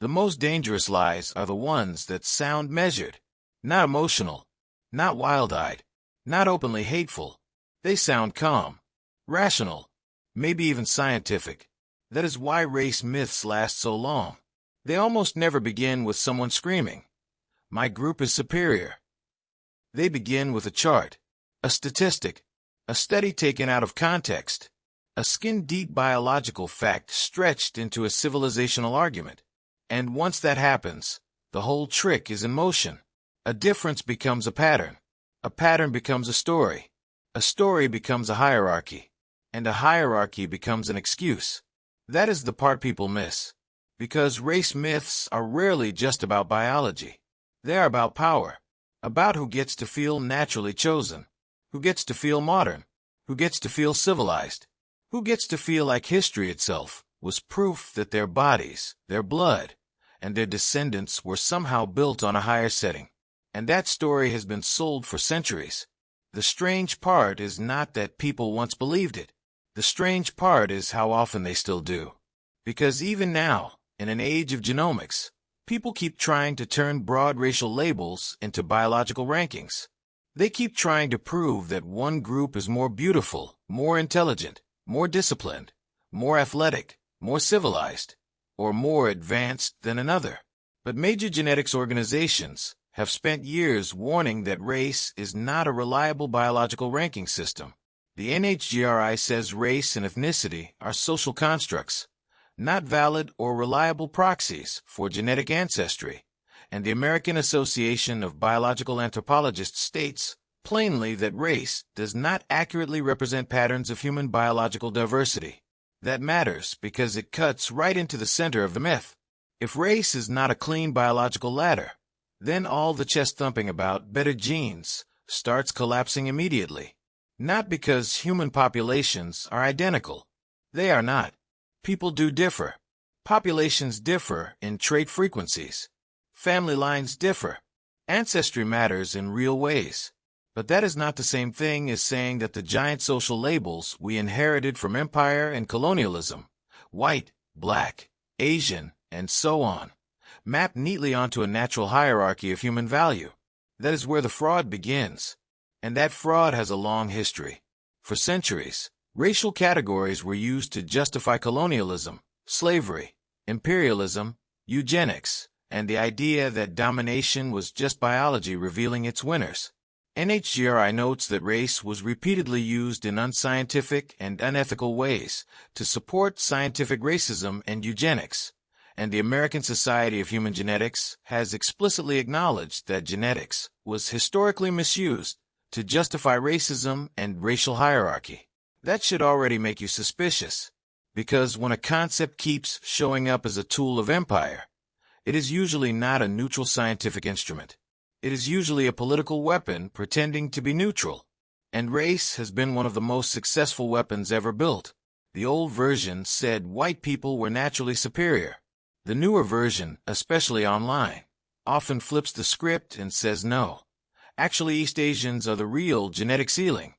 The most dangerous lies are the ones that sound measured, not emotional, not wild-eyed, not openly hateful. They sound calm, rational, maybe even scientific. That is why race myths last so long. They almost never begin with someone screaming, "My group is superior." They begin with a chart, a statistic, a study taken out of context, a skin-deep biological fact stretched into a civilizational argument. And once that happens, the whole trick is in motion. A difference becomes a pattern becomes a story becomes a hierarchy, and a hierarchy becomes an excuse. That is the part people miss. Because race myths are rarely just about biology. They are about power, about who gets to feel naturally chosen, who gets to feel modern, who gets to feel civilized, who gets to feel like history itself was proof that their bodies, their blood, and their descendants were somehow built on a higher setting. And that story has been sold for centuries. The strange part is not that people once believed it. The strange part is how often they still do. Because even now, in an age of genomics, people keep trying to turn broad racial labels into biological rankings. They keep trying to prove that one group is more beautiful, more intelligent, more disciplined, more athletic, more civilized, or more advanced than another. But major genetics organizations have spent years warning that race is not a reliable biological ranking system. The NHGRI says race and ethnicity are social constructs, not valid or reliable proxies for genetic ancestry. And the American Association of Biological Anthropologists states plainly that race does not accurately represent patterns of human biological diversity. That matters because it cuts right into the center of the myth. If race is not a clean biological ladder, then all the chest-thumping about better genes starts collapsing immediately. Not because human populations are identical. They are not. People do differ. Populations differ in trait frequencies. Family lines differ. Ancestry matters in real ways. But that is not the same thing as saying that the giant social labels we inherited from empire and colonialism, white, black, Asian, and so on, map neatly onto a natural hierarchy of human value. That is where the fraud begins. And that fraud has a long history. For centuries, racial categories were used to justify colonialism, slavery, imperialism, eugenics, and the idea that domination was just biology revealing its winners. NHGRI notes that race was repeatedly used in unscientific and unethical ways to support scientific racism and eugenics. And the American Society of Human Genetics has explicitly acknowledged that genetics was historically misused to justify racism and racial hierarchy. That should already make you suspicious, because when a concept keeps showing up as a tool of empire, it is usually not a neutral scientific instrument. It is usually a political weapon pretending to be neutral. And race has been one of the most successful weapons ever built. The old version said white people were naturally superior. The newer version, especially online, often flips the script and says no. Actually, East Asians are the real genetic ceiling,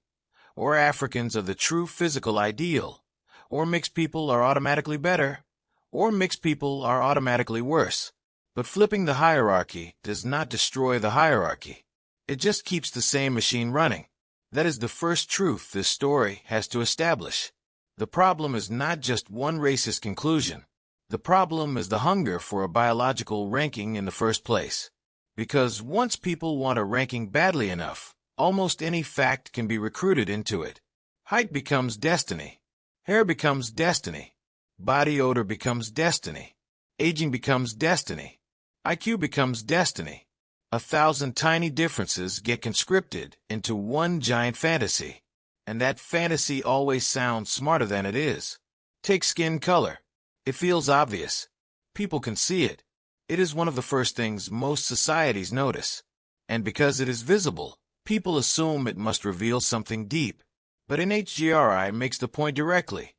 or Africans are the true physical ideal, or mixed people are automatically better, or mixed people are automatically worse. But flipping the hierarchy does not destroy the hierarchy. It just keeps the same machine running. That is the first truth this story has to establish. The problem is not just one racist conclusion. The problem is the hunger for a biological ranking in the first place. Because once people want a ranking badly enough, almost any fact can be recruited into it. Height becomes destiny. Hair becomes destiny. Body odor becomes destiny. Aging becomes destiny. IQ becomes destiny. 1,000 tiny differences get conscripted into one giant fantasy. And that fantasy always sounds smarter than it is. Take skin color. It feels obvious. People can see it. It is one of the first things most societies notice. And because it is visible, people assume it must reveal something deep. But NHGRI makes the point directly.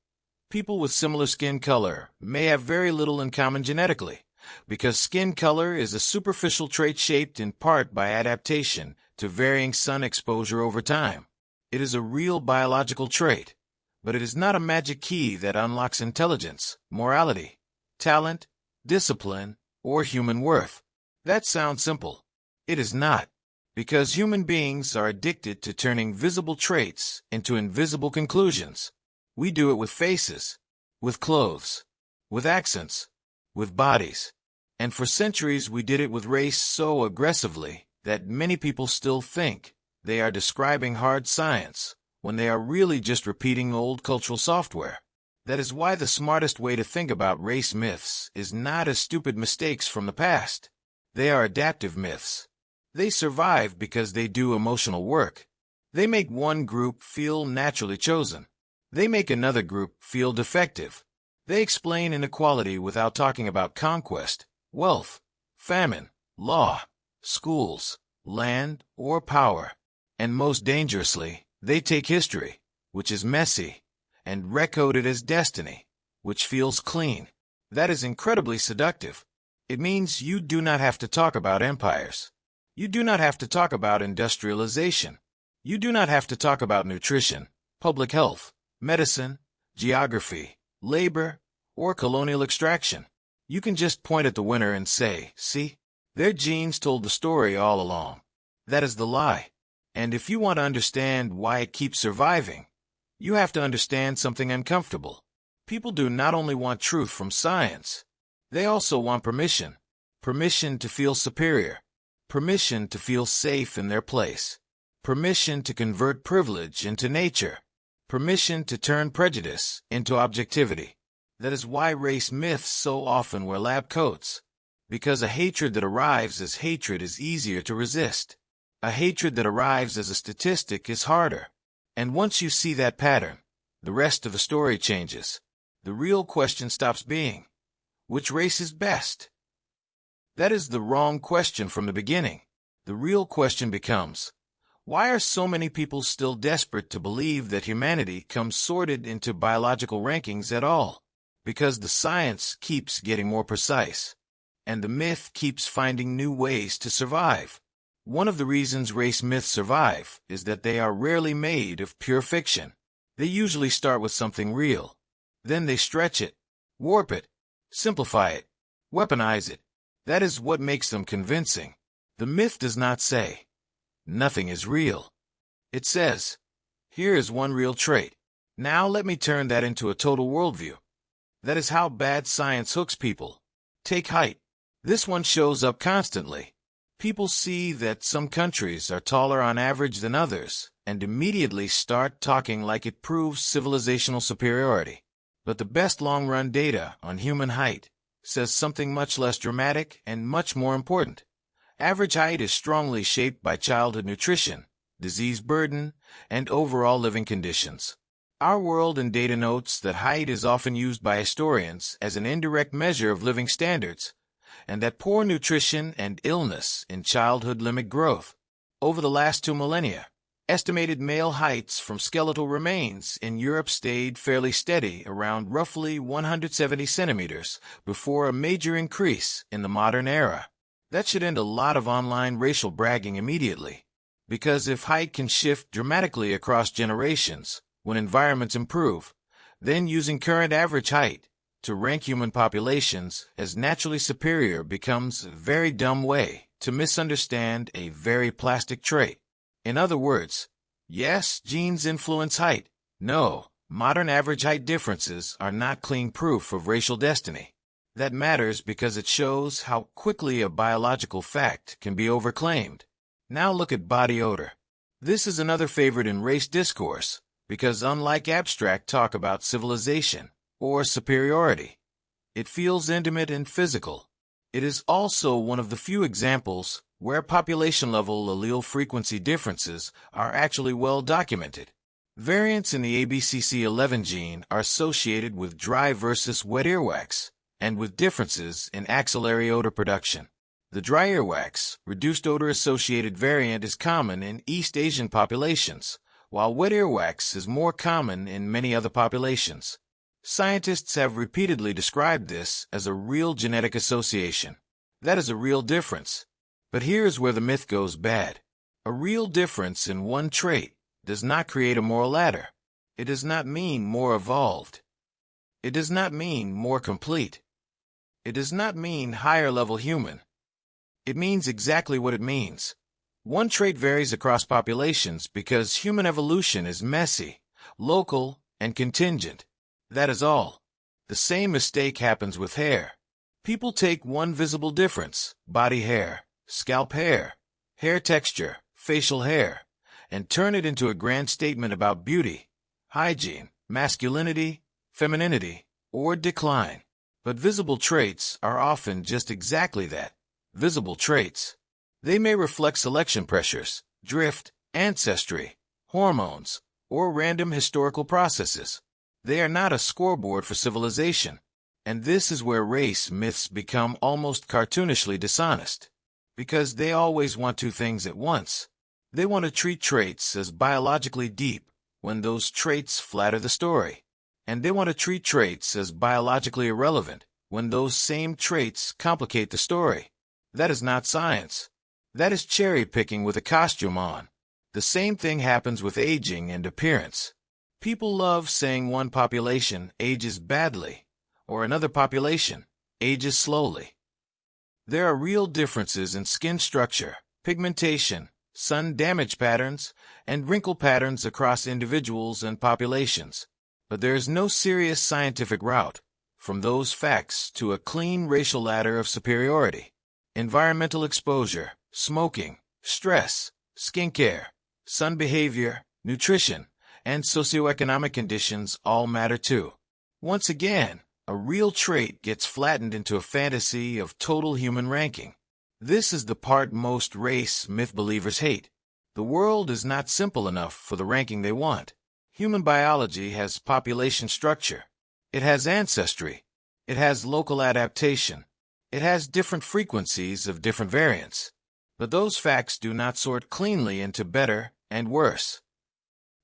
People with similar skin color may have very little in common genetically, because skin color is a superficial trait shaped in part by adaptation to varying sun exposure over time. It is a real biological trait, but it is not a magic key that unlocks intelligence, morality, talent, discipline, or human worth. That sounds simple. It is not. Because human beings are addicted to turning visible traits into invisible conclusions. We do it with faces, with clothes, with accents, with bodies. And for centuries we did it with race so aggressively that many people still think they are describing hard science when they are really just repeating old cultural software. That is why the smartest way to think about race myths is not as stupid mistakes from the past. They are adaptive myths. They survive because they do emotional work. They make one group feel naturally chosen. They make another group feel defective. They explain inequality without talking about conquest, wealth, famine, law, schools, land, or power. And most dangerously, they take history, which is messy, and recode it as destiny, which feels clean. That is incredibly seductive. It means you do not have to talk about empires. You do not have to talk about industrialization. You do not have to talk about nutrition, public health, medicine, geography, labor, or colonial extraction. You can just point at the winner and say, see, their genes told the story all along. That is the lie. And if you want to understand why it keeps surviving, you have to understand something uncomfortable. People do not only want truth from science, they also want permission. Permission to feel superior. Permission to feel safe in their place. Permission to convert privilege into nature. Permission to turn prejudice into objectivity. That is why race myths so often wear lab coats. Because a hatred that arrives as hatred is easier to resist. A hatred that arrives as a statistic is harder. And once you see that pattern, the rest of the story changes. The real question stops being, which race is best? That is the wrong question from the beginning. The real question becomes, why are so many people still desperate to believe that humanity comes sorted into biological rankings at all? Because the science keeps getting more precise, and the myth keeps finding new ways to survive. One of the reasons race myths survive is that they are rarely made of pure fiction. They usually start with something real. Then they stretch it, warp it, simplify it, weaponize it. That is what makes them convincing. The myth does not say, nothing is real. It says, here is one real trait. Now let me turn that into a total worldview. That is how bad science hooks people. Take height. This one shows up constantly. People see that some countries are taller on average than others, and immediately start talking like it proves civilizational superiority. But the best long-run data on human height says something much less dramatic and much more important. Average height is strongly shaped by childhood nutrition, disease burden, and overall living conditions. Our world and data notes that height is often used by historians as an indirect measure of living standards, and that poor nutrition and illness in childhood limit growth. Over the last 2 millennia, estimated male heights from skeletal remains in Europe stayed fairly steady around roughly 170 centimeters before a major increase in the modern era. That should end a lot of online racial bragging immediately. Because if height can shift dramatically across generations when environments improve, then using current average height to rank human populations as naturally superior becomes a very dumb way to misunderstand a very plastic trait. In other words, yes, genes influence height. No, modern average height differences are not clean proof of racial destiny. That matters because it shows how quickly a biological fact can be overclaimed. Now look at body odor. This is another favorite in race discourse because unlike abstract talk about civilization or superiority, it feels intimate and physical. It is also one of the few examples where population-level allele frequency differences are actually well documented. Variants in the ABCC11 gene are associated with dry versus wet earwax, and with differences in axillary odor production. The dry earwax, reduced odor-associated variant is common in East Asian populations, while wet earwax is more common in many other populations. Scientists have repeatedly described this as a real genetic association. That is a real difference. But here's where the myth goes bad. A real difference in one trait does not create a moral ladder. It does not mean more evolved. It does not mean more complete. It does not mean higher-level human. It means exactly what it means. One trait varies across populations because human evolution is messy, local, and contingent. That is all. The same mistake happens with hair. People take one visible difference, body hair, scalp hair, hair texture, facial hair, and turn it into a grand statement about beauty, hygiene, masculinity, femininity, or decline. But visible traits are often just exactly that, visible traits. They may reflect selection pressures, drift, ancestry, hormones, or random historical processes. They are not a scoreboard for civilization. And this is where race myths become almost cartoonishly dishonest. Because they always want two things at once. They want to treat traits as biologically deep when those traits flatter the story. And they want to treat traits as biologically irrelevant when those same traits complicate the story. That is not science. That is cherry-picking with a costume on. The same thing happens with aging and appearance. People love saying one population ages badly, or another population ages slowly. There are real differences in skin structure, pigmentation, sun damage patterns, and wrinkle patterns across individuals and populations. But there is no serious scientific route from those facts to a clean racial ladder of superiority. Environmental exposure, smoking, stress, skincare, sun behavior, nutrition, and socioeconomic conditions all matter too. Once again, a real trait gets flattened into a fantasy of total human ranking. This is the part most race myth believers hate. The world is not simple enough for the ranking they want. Human biology has population structure. It has ancestry. It has local adaptation. It has different frequencies of different variants. But those facts do not sort cleanly into better and worse.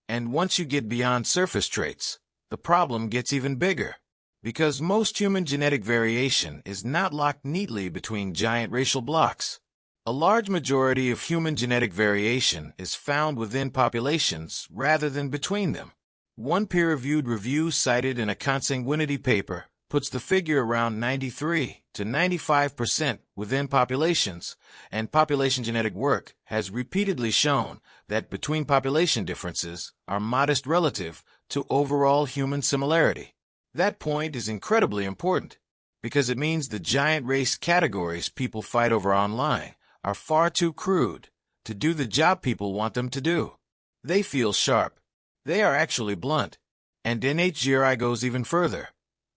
And once you get beyond surface traits, the problem gets even bigger. Because most human genetic variation is not locked neatly between giant racial blocks. A large majority of human genetic variation is found within populations rather than between them. One peer-reviewed review cited in a consanguinity paper puts the figure around 93 to 95% within populations, and population genetic work has repeatedly shown that between population differences are modest relative to overall human similarity. That point is incredibly important because it means the giant race categories people fight over online are far too crude to do the job people want them to do. They feel sharp. They are actually blunt. And NHGRI goes even further.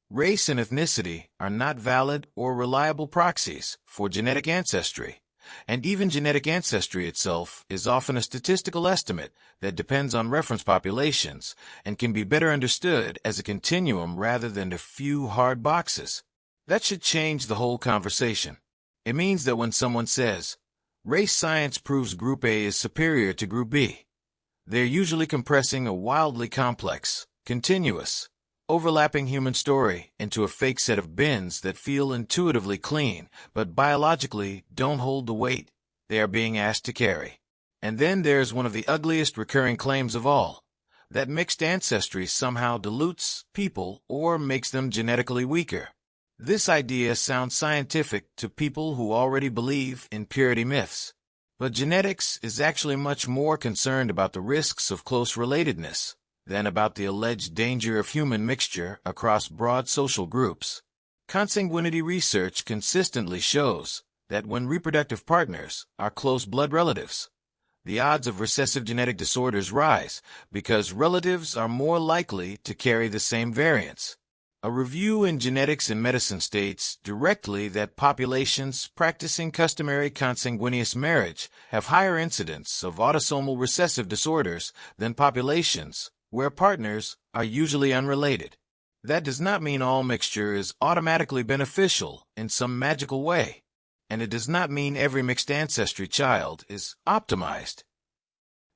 Race and ethnicity are not valid or reliable proxies for genetic ancestry. And even genetic ancestry itself is often a statistical estimate that depends on reference populations and can be better understood as a continuum rather than a few hard boxes. That should change the whole conversation. It means that when someone says, race science proves Group A is superior to Group B, they're usually compressing a wildly complex, continuous, overlapping human story into a fake set of bins that feel intuitively clean, but biologically don't hold the weight they are being asked to carry. And then there's one of the ugliest recurring claims of all, that mixed ancestry somehow dilutes people or makes them genetically weaker. This idea sounds scientific to people who already believe in purity myths. But genetics is actually much more concerned about the risks of close relatedness than about the alleged danger of human mixture across broad social groups. Consanguinity research consistently shows that when reproductive partners are close blood relatives, the odds of recessive genetic disorders rise because relatives are more likely to carry the same variants. A review in Genetics and Medicine states directly that populations practicing customary consanguineous marriage have higher incidence of autosomal recessive disorders than populations where partners are usually unrelated. That does not mean all mixture is automatically beneficial in some magical way, and it does not mean every mixed ancestry child is optimized.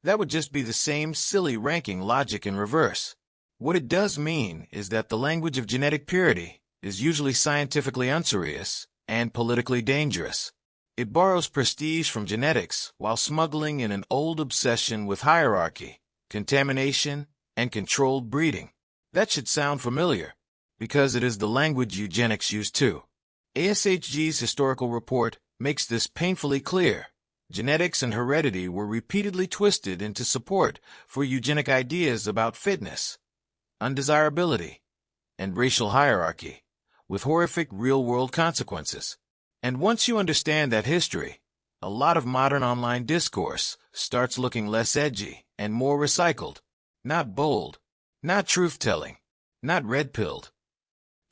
That would just be the same silly ranking logic in reverse. What it does mean is that the language of genetic purity is usually scientifically unserious and politically dangerous. It borrows prestige from genetics while smuggling in an old obsession with hierarchy, contamination, and controlled breeding. That should sound familiar, because it is the language eugenics use too. ASHG's historical report makes this painfully clear. Genetics and heredity were repeatedly twisted into support for eugenic ideas about fitness, undesirability, and racial hierarchy, with horrific real-world consequences. And once you understand that history, a lot of modern online discourse starts looking less edgy and more recycled, not bold, not truth-telling, not red-pilled,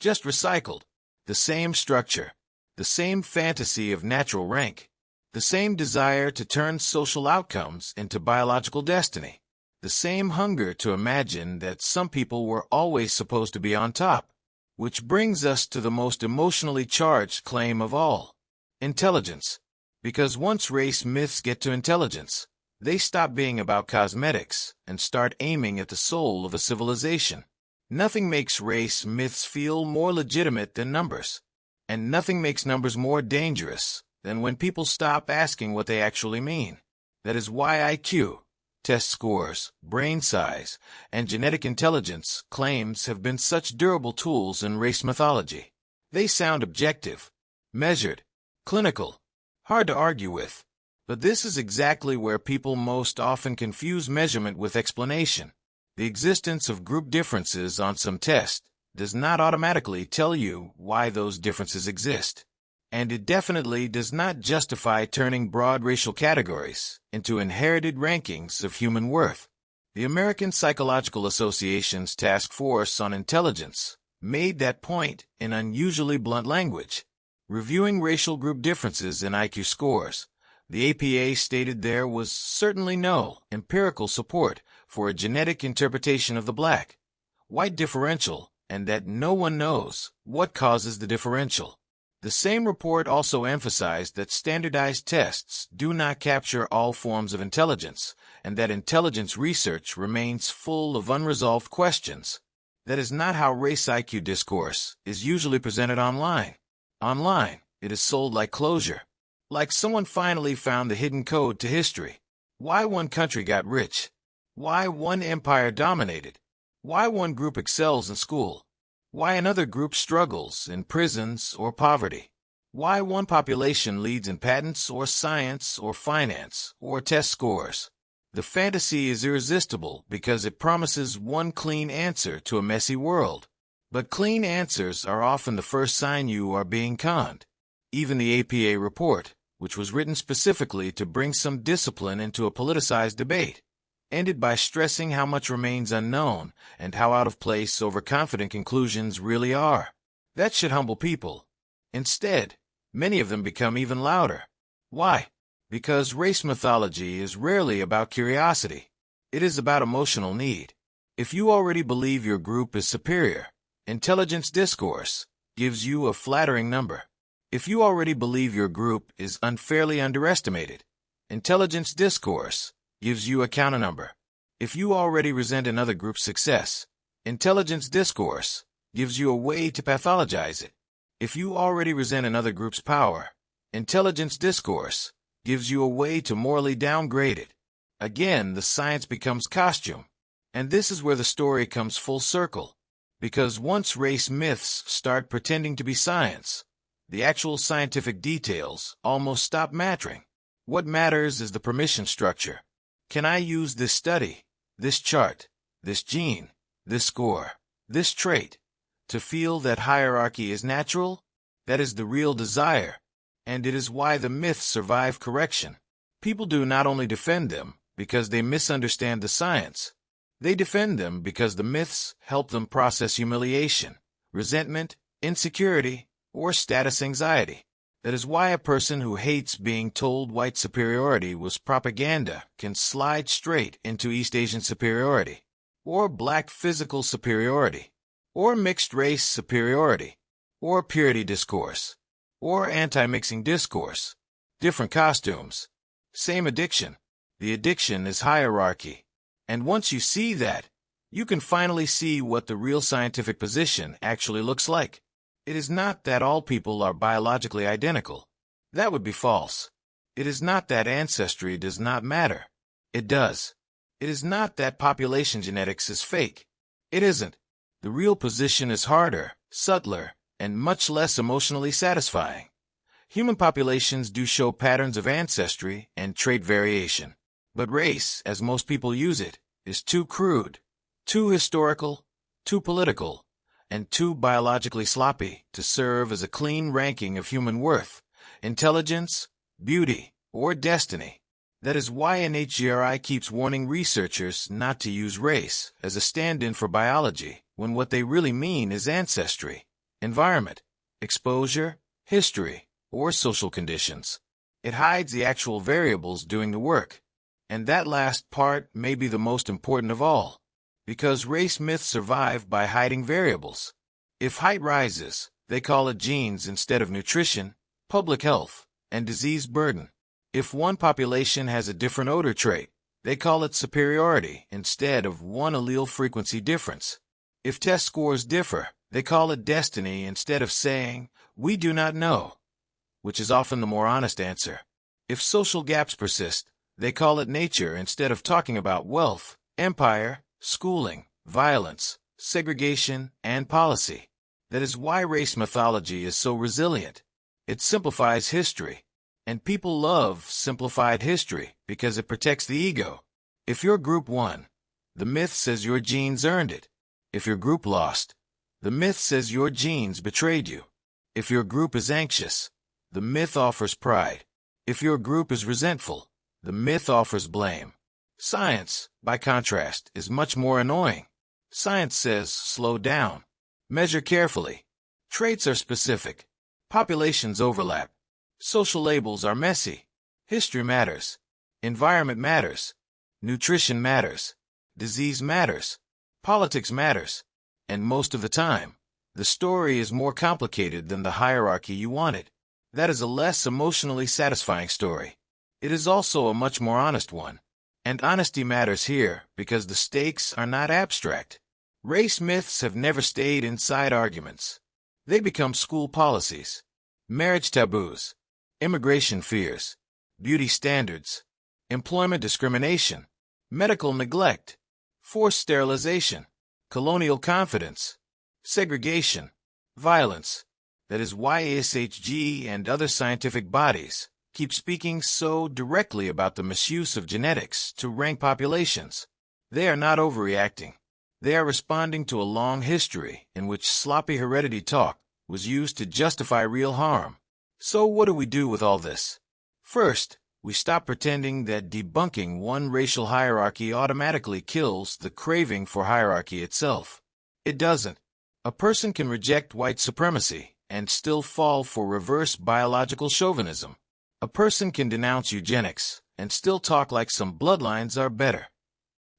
just recycled. The same structure, the same fantasy of natural rank, the same desire to turn social outcomes into biological destiny, the same hunger to imagine that some people were always supposed to be on top. Which brings us to the most emotionally charged claim of all: intelligence. Because once race myths get to intelligence, they stop being about cosmetics and start aiming at the soul of a civilization. Nothing makes race myths feel more legitimate than numbers. And nothing makes numbers more dangerous than when people stop asking what they actually mean. That is why IQ, test scores, brain size, and genetic intelligence claims have been such durable tools in race mythology. They sound objective, measured, clinical, hard to argue with. But this is exactly where people most often confuse measurement with explanation. The existence of group differences on some test does not automatically tell you why those differences exist. And it definitely does not justify turning broad racial categories into inherited rankings of human worth. The American Psychological Association's Task Force on Intelligence made that point in unusually blunt language. Reviewing racial group differences in IQ scores, the APA stated there was certainly no empirical support for a genetic interpretation of the black-white differential, and that no one knows what causes the differential. The same report also emphasized that standardized tests do not capture all forms of intelligence, and that intelligence research remains full of unresolved questions. That is not how race IQ discourse is usually presented online. Online, it is sold like closure, like someone finally found the hidden code to history. Why one country got rich, why one empire dominated, why one group excels in school, why another group struggles in prisons or poverty, why one population leads in patents or science or finance or test scores. The fantasy is irresistible because it promises one clean answer to a messy world. But clean answers are often the first sign you are being conned. Even the APA report, which was written specifically to bring some discipline into a politicized debate, ended by stressing how much remains unknown and how out of place overconfident conclusions really are. That should humble people. Instead, many of them become even louder. Why? Because race mythology is rarely about curiosity. It is about emotional need. If you already believe your group is superior, intelligence discourse gives you a flattering number. If you already believe your group is unfairly underestimated, intelligence discourse gives you a counter number. If you already resent another group's success, intelligence discourse gives you a way to pathologize it. If you already resent another group's power, intelligence discourse gives you a way to morally downgrade it. Again, the science becomes costume. And this is where the story comes full circle. Because once race myths start pretending to be science, the actual scientific details almost stop mattering. What matters is the permission structure. Can I use this study, this chart, this gene, this score, this trait, to feel that hierarchy is natural? That is the real desire, and it is why the myths survive correction. People do not only defend them because they misunderstand the science. They defend them because the myths help them process humiliation, resentment, insecurity, or status anxiety. That is why a person who hates being told white superiority was propaganda can slide straight into East Asian superiority, or black physical superiority, or mixed race superiority, or purity discourse, or anti-mixing discourse. Different costumes, same addiction. The addiction is hierarchy. And once you see that, you can finally see what the real scientific position actually looks like. It is not that all people are biologically identical. That would be false. It is not that ancestry does not matter. It does. It is not that population genetics is fake. It isn't. The real position is harder, subtler, and much less emotionally satisfying. Human populations do show patterns of ancestry and trait variation. But race, as most people use it, is too crude, too historical, too political, and too biologically sloppy to serve as a clean ranking of human worth, intelligence, beauty, or destiny. That is why NHGRI keeps warning researchers not to use race as a stand-in for biology, when what they really mean is ancestry, environment, exposure, history, or social conditions. It hides the actual variables doing the work. And that last part may be the most important of all, because race myths survive by hiding variables. If height rises, they call it genes instead of nutrition, public health, and disease burden. If one population has a different odor trait, they call it superiority instead of one allele frequency difference. If test scores differ, they call it destiny instead of saying, "We do not know," which is often the more honest answer. If social gaps persist, they call it nature instead of talking about wealth, empire, schooling, violence, segregation, and policy. That is why race mythology is so resilient. It simplifies history. And people love simplified history because it protects the ego. If your group won, the myth says your genes earned it. If your group lost, the myth says your genes betrayed you. If your group is anxious, the myth offers pride. If your group is resentful, the myth offers blame. Science, by contrast, is much more annoying. Science says, slow down. Measure carefully. Traits are specific. Populations overlap. Social labels are messy. History matters. Environment matters. Nutrition matters. Disease matters. Politics matters. And most of the time, the story is more complicated than the hierarchy you wanted. That is a less emotionally satisfying story. It is also a much more honest one. And honesty matters here because the stakes are not abstract. Race myths have never stayed inside arguments. They become school policies, marriage taboos, immigration fears, beauty standards, employment discrimination, medical neglect, forced sterilization, colonial confidence, segregation, violence. That is why ASHG and other scientific bodies keep speaking so directly about the misuse of genetics to rank populations. They are not overreacting. They are responding to a long history in which sloppy heredity talk was used to justify real harm. So what do we do with all this? First, we stop pretending that debunking one racial hierarchy automatically kills the craving for hierarchy itself. It doesn't. A person can reject white supremacy and still fall for reverse biological chauvinism. A person can denounce eugenics and still talk like some bloodlines are better.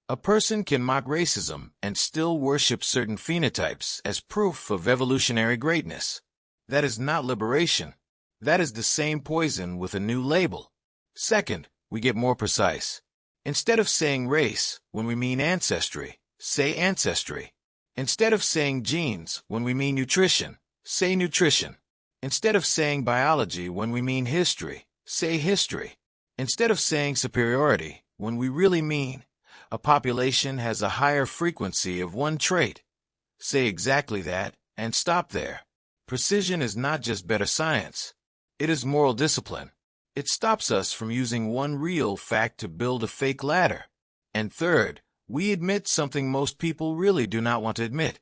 A person can mock racism and still worship certain phenotypes as proof of evolutionary greatness. That is not liberation. That is the same poison with a new label. Second, we get more precise. Instead of saying race when we mean ancestry, say ancestry. Instead of saying genes when we mean nutrition, say nutrition. Instead of saying biology when we mean history, say history. Instead of saying superiority when we really mean a population has a higher frequency of one trait, say exactly that and stop there. Precision is not just better science. It is moral discipline. It stops us from using one real fact to build a fake ladder. And third, we admit something most people really do not want to admit.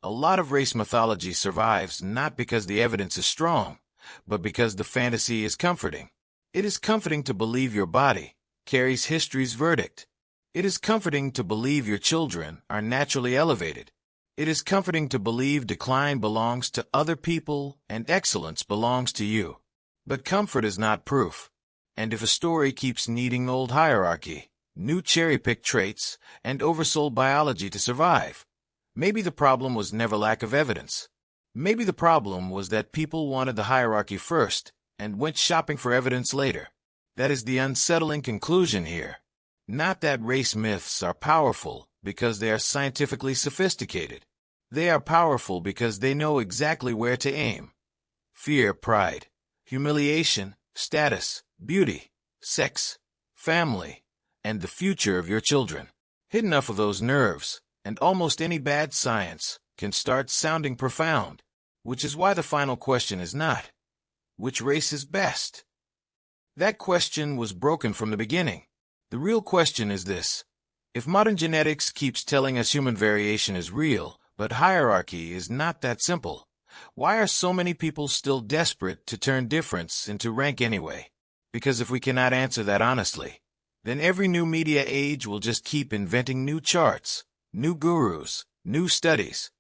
A lot of race mythology survives not because the evidence is strong, but because the fantasy is comforting. It is comforting to believe your body carries history's verdict. It is comforting to believe your children are naturally elevated. It is comforting to believe decline belongs to other people and excellence belongs to you. But comfort is not proof. And if a story keeps needing old hierarchy, new cherry-picked traits, and oversold biology to survive, maybe the problem was never lack of evidence. Maybe the problem was that people wanted the hierarchy first and went shopping for evidence later. That is the unsettling conclusion here. Not that race myths are powerful because they are scientifically sophisticated. They are powerful because they know exactly where to aim. Fear, pride, humiliation, status, beauty, sex, family, and the future of your children. Hit enough of those nerves, and almost any bad science can start sounding profound. Which is why the final question is not, which race is best? That question was broken from the beginning. The real question is this: if modern genetics keeps telling us human variation is real, but hierarchy is not that simple, why are so many people still desperate to turn difference into rank anyway? Because if we cannot answer that honestly, then every new media age will just keep inventing new charts, new gurus, new studies,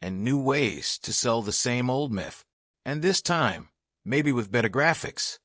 and new ways to sell the same old myth. And this time, maybe with better graphics,